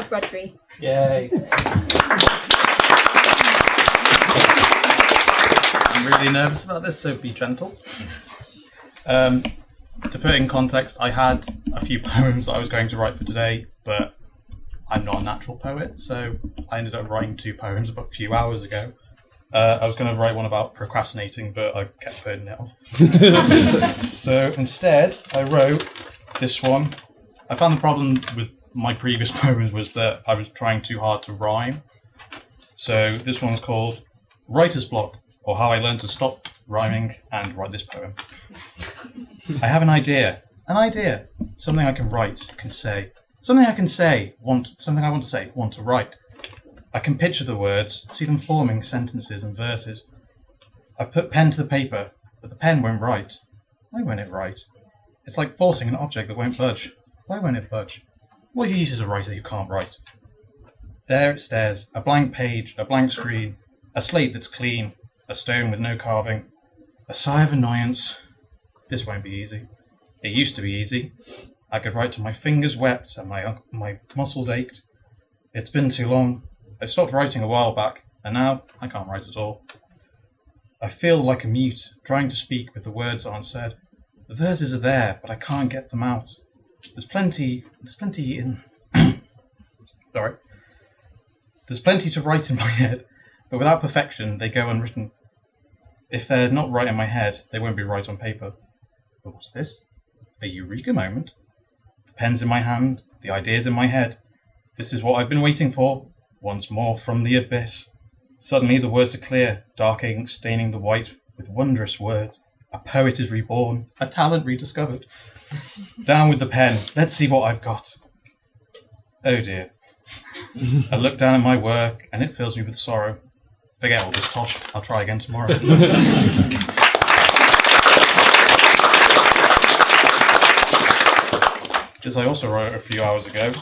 Rhodri. Yay. I'm really nervous about this, so be gentle. To put it in context, I had a few poems that I was going to write for today, but I'm not a natural poet, so I ended up writing 2 poems about a few hours ago. I was going to write one about procrastinating, but I kept putting it off. So instead, I wrote this one. I found the problem with my previous poems was that I was trying too hard to rhyme. So this one's called Writer's Block, or How I Learned to Stop Rhyming and Write This Poem. I have an idea, something I can write, can say, something I can say, something I want to say, want to write. I can picture the words, see them forming sentences and verses. I put pen to the paper, but the pen won't write. Why won't it write? It's like forcing an object that won't budge. Why won't it budge? What use is a writer who can't write? There it stares, a blank page, a blank screen, a slate that's clean, a stone with no carving, a sigh of annoyance. This won't be easy. It used to be easy. I could write till my fingers wept and my muscles ached. It's been too long. I stopped writing a while back, and now I can't write at all. I feel like a mute, trying to speak with the words aren't said. The verses are there, but I can't get them out. There's plenty in... Sorry. There's plenty to write in my head, but without perfection, they go unwritten. If they're not right in my head, they won't be right on paper. But what's this? A eureka moment? The pen's in my hand, the idea's in my head. This is what I've been waiting for. Once more from the abyss. Suddenly the words are clear, dark ink staining the white with wondrous words. A poet is reborn, a talent rediscovered. Down with the pen, let's see what I've got. Oh dear. I look down at my work and it fills me with sorrow. Forget all this tosh, I'll try again tomorrow. This I also wrote a few hours ago.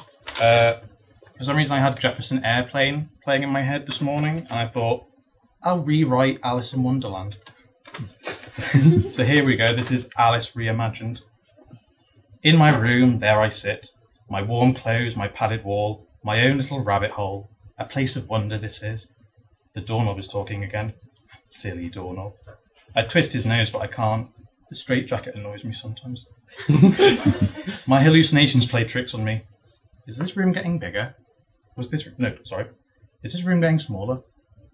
For some reason I had Jefferson Airplane playing in my head this morning, and I thought, I'll rewrite Alice in Wonderland. So here we go, this is Alice reimagined. In my room, there I sit, my warm clothes, my padded wall, my own little rabbit hole. A place of wonder this is. The doorknob is talking again. Silly doorknob. I twist his nose, but I can't. The straitjacket annoys me sometimes. My hallucinations play tricks on me. Is this room getting bigger? Is this room getting smaller?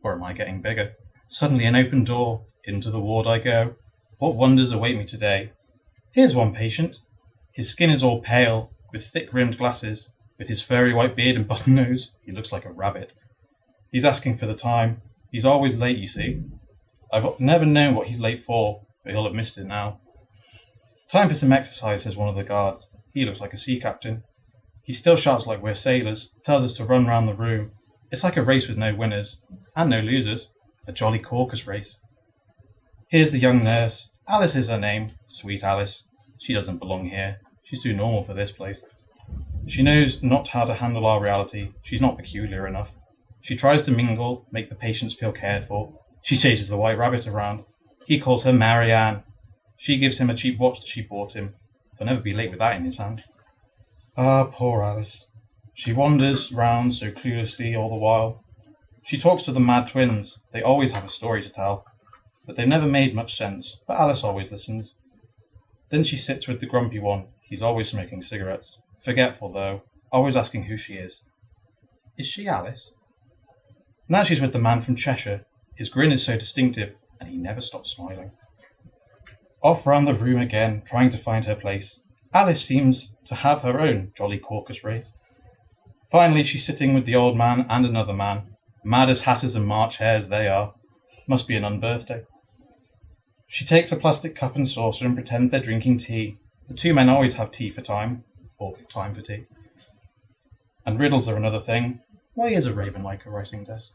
Or am I getting bigger? Suddenly an open door. Into the ward I go. What wonders await me today? Here's one patient. His skin is all pale, with thick-rimmed glasses. With his furry white beard and button nose, he looks like a rabbit. He's asking for the time. He's always late, you see. I've never known what he's late for, but he'll have missed it now. Time for some exercise, says one of the guards. He looks like a sea captain. He still shouts like we're sailors, tells us to run round the room. It's like a race with no winners, and no losers. A jolly caucus race. Here's the young nurse. Alice is her name. Sweet Alice. She doesn't belong here. She's too normal for this place. She knows not how to handle our reality. She's not peculiar enough. She tries to mingle, make the patients feel cared for. She chases the white rabbit around. He calls her Marianne. She gives him a cheap watch that she bought him. He'll never be late with that in his hand. Ah, poor Alice. She wanders round so cluelessly all the while. She talks to the mad twins. They always have a story to tell. But they've never made much sense, but Alice always listens. Then she sits with the grumpy one. He's always smoking cigarettes. Forgetful, though. Always asking who she is. Is she Alice? Now she's with the man from Cheshire. His grin is so distinctive, and he never stops smiling. Off round the room again, trying to find her place. Alice seems to have her own jolly caucus race. Finally, she's sitting with the old man and another man. Mad as hatters and March hares they are. Must be an unbirthday. She takes a plastic cup and saucer and pretends they're drinking tea. The two men always have tea for time, or time for tea. And riddles are another thing. Why is a raven like a writing desk?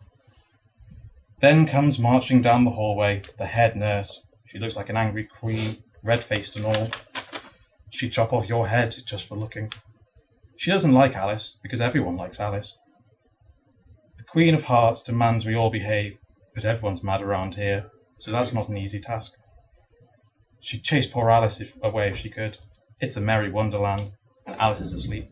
Then comes marching down the hallway the head nurse. She looks like an angry queen, red-faced and all. She'd chop off your head just for looking. She doesn't like Alice, because everyone likes Alice. The Queen of Hearts demands we all behave, but everyone's mad around here, so that's not an easy task. She'd chase poor Alice away if she could. It's a merry wonderland, and Alice is asleep.